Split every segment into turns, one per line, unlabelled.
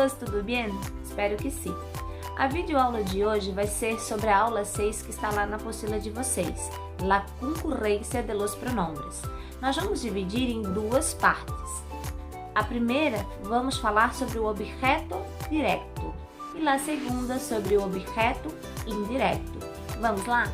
chicos, tudo bem? Espero que sim. A videoaula de hoje vai ser sobre a aula 6 que está lá na apostila de vocês, La concorrência de los pronombres. Nós vamos dividir em duas partes. A primeira, vamos falar sobre o objeto direto e a segunda sobre o objeto indireto. Vamos lá?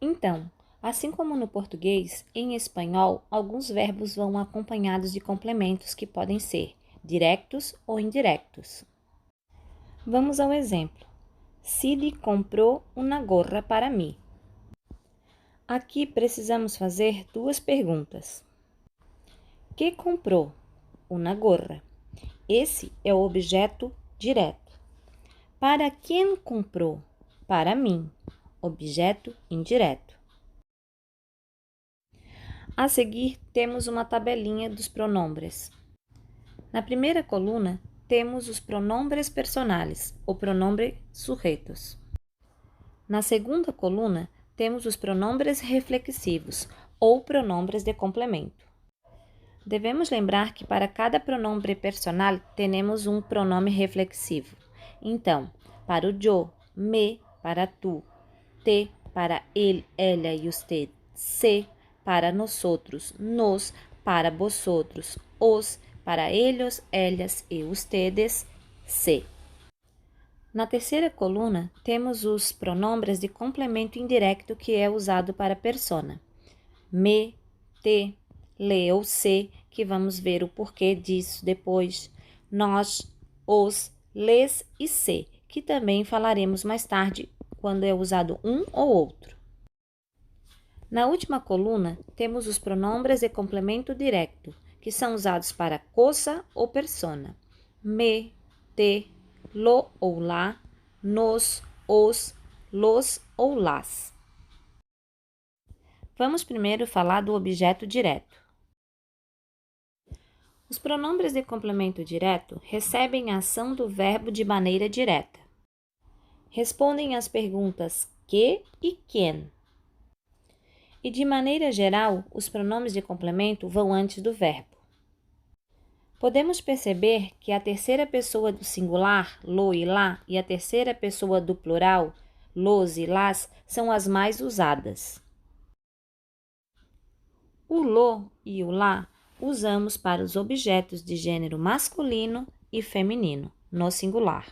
Então, assim como no português, em espanhol, alguns verbos vão acompanhados de complementos que podem ser diretos ou indiretos. Vamos ao exemplo. Sidi comprou uma gorra para mim. Aqui precisamos fazer duas perguntas. Que comprou? Uma gorra. Esse é o objeto direto. Para quem comprou? Para mim. Objeto indireto. A seguir, temos uma tabelinha dos pronombres. Na primeira coluna, temos os pronombres personales, ou pronombres sujeitos. Na segunda coluna, temos os pronombres reflexivos, ou pronombres de complemento. Devemos lembrar que para cada pronombre personal, temos um pronome reflexivo. Então, para o yo, me, para tu, te, para ele, ela e usted, se, para nosotros, nos, para vosotros, os, para ellos, ellas e ustedes, se. Na terceira coluna, temos os pronombres de complemento indireto que é usado para persona. Me, te, le ou se, que vamos ver o porquê disso depois. Nós, os, les e se, que também falaremos mais tarde quando é usado um ou outro. Na última coluna, temos os pronombres de complemento direto, que são usados para cosa ou persona. Me, te, lo ou la, nos, os, los ou las. Vamos primeiro falar do objeto direto. Os pronombres de complemento direto recebem a ação do verbo de maneira direta. Respondem às perguntas que e quem. E de maneira geral, os pronomes de complemento vão antes do verbo. Podemos perceber que a terceira pessoa do singular, lo e lá, e a terceira pessoa do plural, los e las, são as mais usadas. O lo e o lá usamos para os objetos de gênero masculino e feminino, no singular.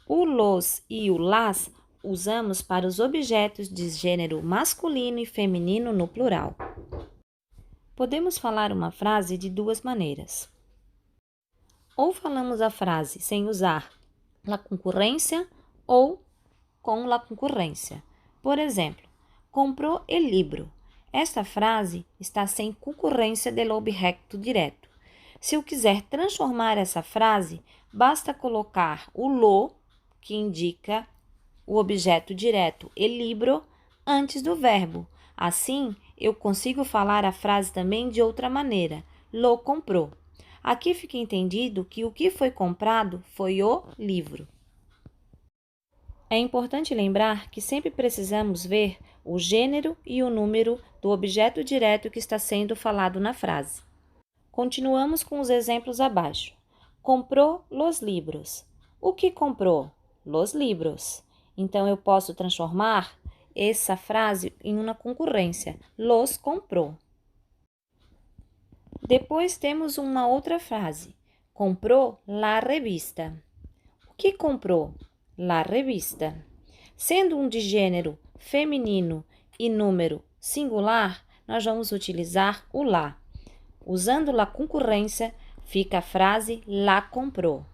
O los e o las usamos para os objetos de gênero masculino e feminino no plural. Podemos falar uma frase de duas maneiras. Ou falamos a frase sem usar la concorrência ou com la concorrência. Por exemplo, comprou el libro. Esta frase está sem concorrência do objeto direto. Se eu quiser transformar essa frase, basta colocar o lo, que indica o objeto direto, el libro, antes do verbo. Assim, eu consigo falar a frase também de outra maneira. Lo comprou. Aqui fica entendido que o que foi comprado foi o livro. É importante lembrar que sempre precisamos ver o gênero e o número do objeto direto que está sendo falado na frase. Continuamos com os exemplos abaixo. Comprou los libros. O que comprou? Los libros. Então, eu posso transformar essa frase em uma concorrência. Los comprou. Depois temos uma outra frase. Comprou la revista. O que comprou? La revista. Sendo um de gênero feminino e número singular, nós vamos utilizar o la. Usando la concorrência, fica a frase la comprou.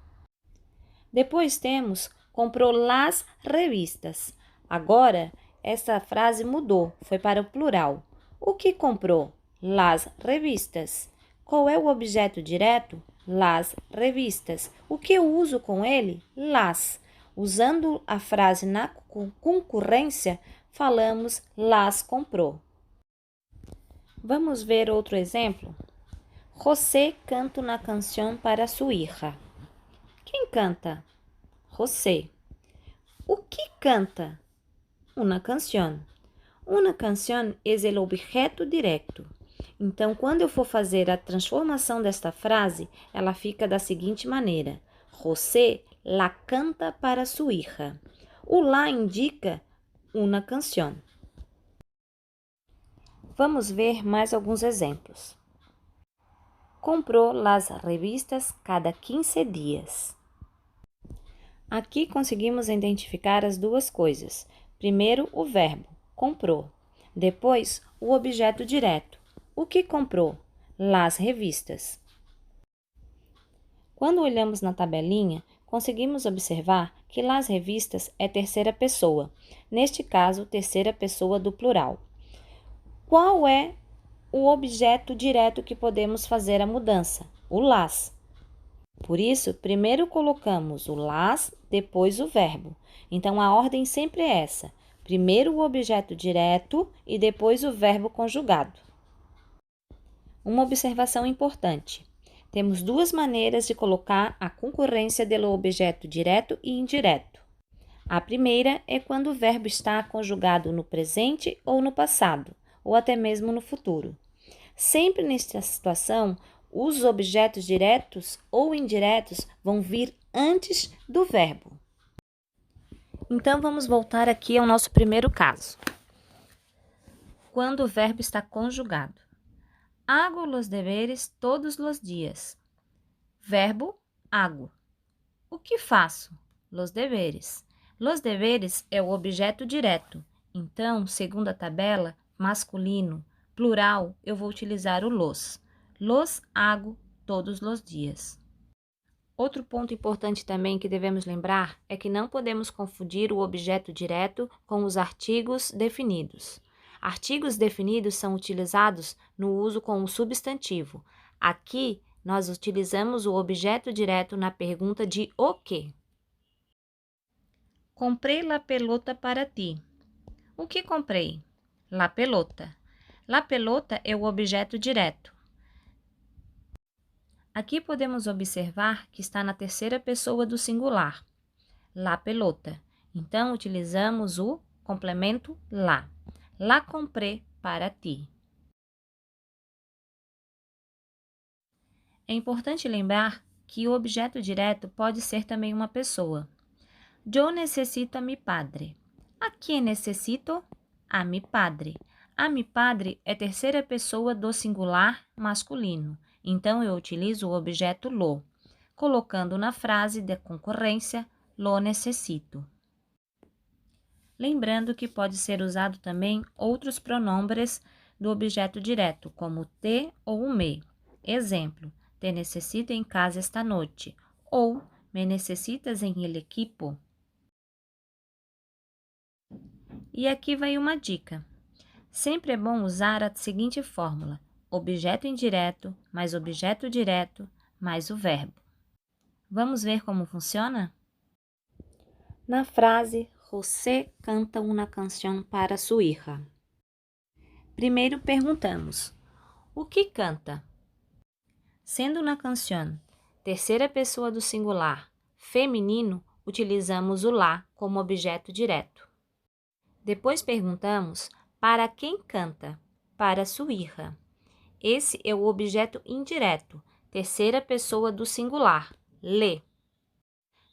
Depois temos comprou las revistas. Agora, essa frase mudou, foi para o plural. O que comprou? Las revistas. Qual é o objeto direto? Las revistas. O que eu uso com ele? Las. Usando a frase na concorrência, falamos las comprou. Vamos ver outro exemplo? José canta uma canção para sua hija. Quem canta? José. O que canta? Uma canção. Uma canção é o objeto direto. Então, quando eu for fazer a transformação desta frase, ela fica da seguinte maneira: José la canta para su hija. O lá indica uma canção. Vamos ver mais alguns exemplos. Comprou las revistas cada 15 dias. Aqui conseguimos identificar as duas coisas. Primeiro, o verbo, comprou. Depois, o objeto direto. O que comprou? Las revistas. Quando olhamos na tabelinha, conseguimos observar que las revistas é terceira pessoa. Neste caso, terceira pessoa do plural. Qual é o objeto direto que podemos fazer a mudança? O las. Por isso, primeiro colocamos o las, depois o verbo. Então, a ordem sempre é essa. Primeiro o objeto direto e depois o verbo conjugado. Uma observação importante. Temos duas maneiras de colocar a concorrência do objeto direto e indireto. A primeira é quando o verbo está conjugado no presente ou no passado, ou até mesmo no futuro. Sempre nesta situação, os objetos diretos ou indiretos vão vir antes do verbo. Então, vamos voltar aqui ao nosso primeiro caso. Quando o verbo está conjugado. Hago los deberes todos los días. Verbo, hago. O que faço? Los deberes. Los deberes é o objeto direto. Então, segundo a tabela, masculino, plural, eu vou utilizar o los. Los hago todos los dias. Outro ponto importante também que devemos lembrar é que não podemos confundir o objeto direto com os artigos definidos. Artigos definidos são utilizados no uso com o substantivo. Aqui, nós utilizamos o objeto direto na pergunta de o quê. Comprei la pelota para ti. O que comprei? La pelota. La pelota é o objeto direto. Aqui podemos observar que está na terceira pessoa do singular, la pelota. Então, utilizamos o complemento la. La compré para ti. É importante lembrar que o objeto direto pode ser também uma pessoa. Yo necesito a mi padre. A quem necessito? A mi padre. A mi padre é terceira pessoa do singular masculino. Então, eu utilizo o objeto lo, colocando na frase de concorrência, lo necessito. Lembrando que pode ser usado também outros pronombres do objeto direto, como te ou me. Exemplo, te necessito em casa esta noite, ou me necessitas em el equipo. E aqui vai uma dica. Sempre é bom usar a seguinte fórmula: objeto indireto mais objeto direto mais o verbo. Vamos ver como funciona? Na frase, José canta uma canção para sua hija. Primeiro perguntamos, o que canta? Sendo uma canção terceira pessoa do singular feminino, utilizamos o lá como objeto direto. Depois perguntamos, para quem canta? Para sua hija. Esse é o objeto indireto, terceira pessoa do singular, le.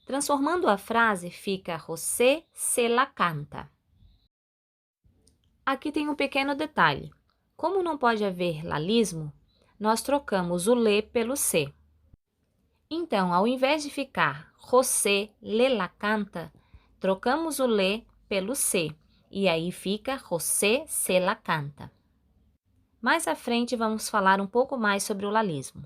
Transformando a frase, fica José se la canta. Aqui tem um pequeno detalhe. Como não pode haver lalismo, nós trocamos o le pelo se. Então, ao invés de ficar José le la canta, trocamos o le pelo se, e aí fica José se la canta. Mais à frente, vamos falar um pouco mais sobre o lalismo.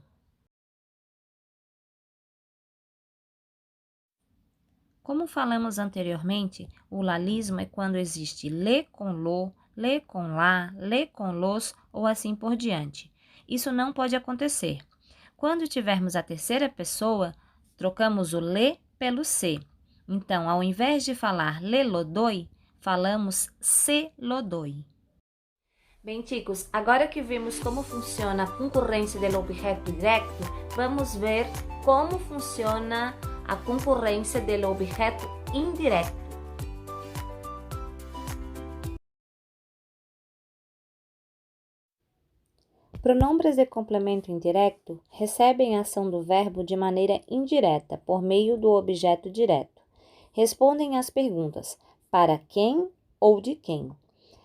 Como falamos anteriormente, o lalismo é quando existe le com lo, le com lá, le com los ou assim por diante. Isso não pode acontecer. Quando tivermos a terceira pessoa, trocamos o le pelo se. Então, ao invés de falar le lo doy, falamos se lo doy. Bem, chicos, agora que vimos como funciona a concorrência do objeto direto, vamos ver como funciona a concorrência do objeto indireto. Pronombres de complemento indireto recebem a ação do verbo de maneira indireta, por meio do objeto direto. Respondem às perguntas para quem ou de quem.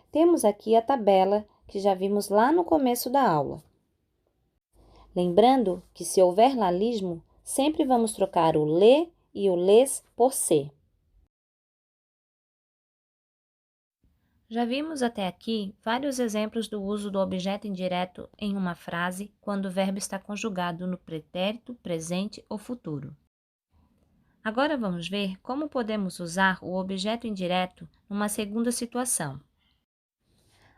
Temos aqui a tabela que já vimos lá no começo da aula. Lembrando que se houver lalismo, sempre vamos trocar o lê e o lês por se. Já vimos até aqui vários exemplos do uso do objeto indireto em uma frase quando o verbo está conjugado no pretérito, presente ou futuro. Agora vamos ver como podemos usar o objeto indireto numa segunda situação.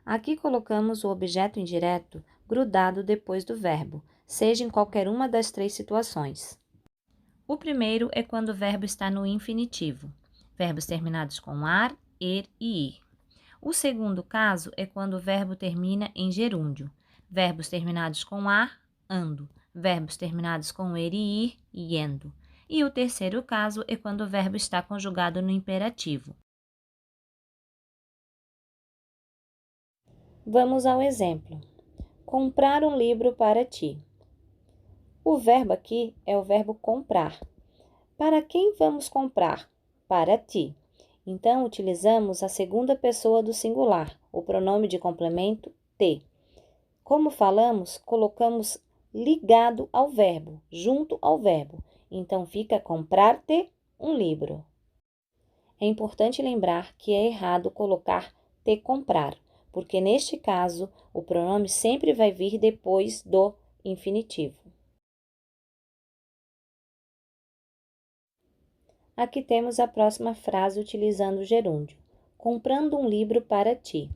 Aqui colocamos o objeto indireto grudado depois do verbo, seja em qualquer uma das três situações. O primeiro é quando o verbo está no infinitivo, verbos terminados com ar, er e ir. O segundo caso é quando o verbo termina em gerúndio, verbos terminados com ar, ando, verbos terminados com er e ir, iendo. E o terceiro caso é quando o verbo está conjugado no imperativo. Vamos ao exemplo. Comprar um livro para ti. O verbo aqui é o verbo comprar. Para quem vamos comprar? Para ti. Então, utilizamos a segunda pessoa do singular, o pronome de complemento te. Como falamos, colocamos ligado ao verbo, junto ao verbo. Então, fica comprar-te um livro. É importante lembrar que é errado colocar te comprar, porque neste caso, o pronome sempre vai vir depois do infinitivo. Aqui temos a próxima frase utilizando o gerúndio. Comprando um livro para ti.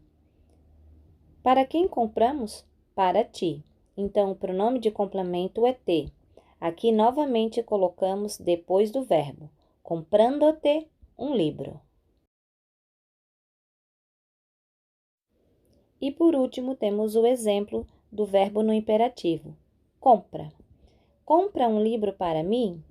Para quem compramos? Para ti. Então, o pronome de complemento é te. Aqui, novamente, colocamos depois do verbo. Comprando-te um livro. E, por último, temos o exemplo do verbo no imperativo. Compra. Compra um livro para mim?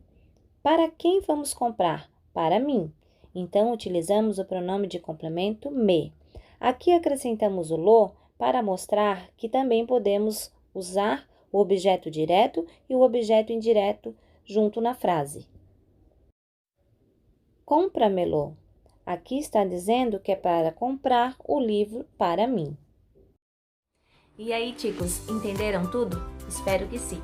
Para quem vamos comprar? Para mim. Então, utilizamos o pronome de complemento me. Aqui acrescentamos o lo para mostrar que também podemos usar o objeto direto e o objeto indireto junto na frase. Compra-me-lo. Aqui está dizendo que é para comprar o livro para mim. E aí, chicos, entenderam tudo? Espero que sim.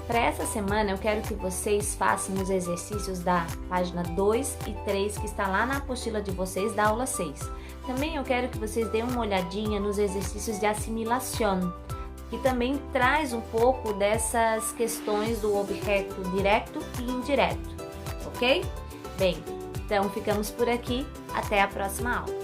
Para essa semana, eu quero que vocês façam os exercícios da página 2 e 3, que está lá na apostila de vocês da aula 6. Também eu quero que vocês deem uma olhadinha nos exercícios de assimilação, que também traz um pouco dessas questões do objeto direto e indireto, ok? Bem, então ficamos por aqui. Até a próxima aula.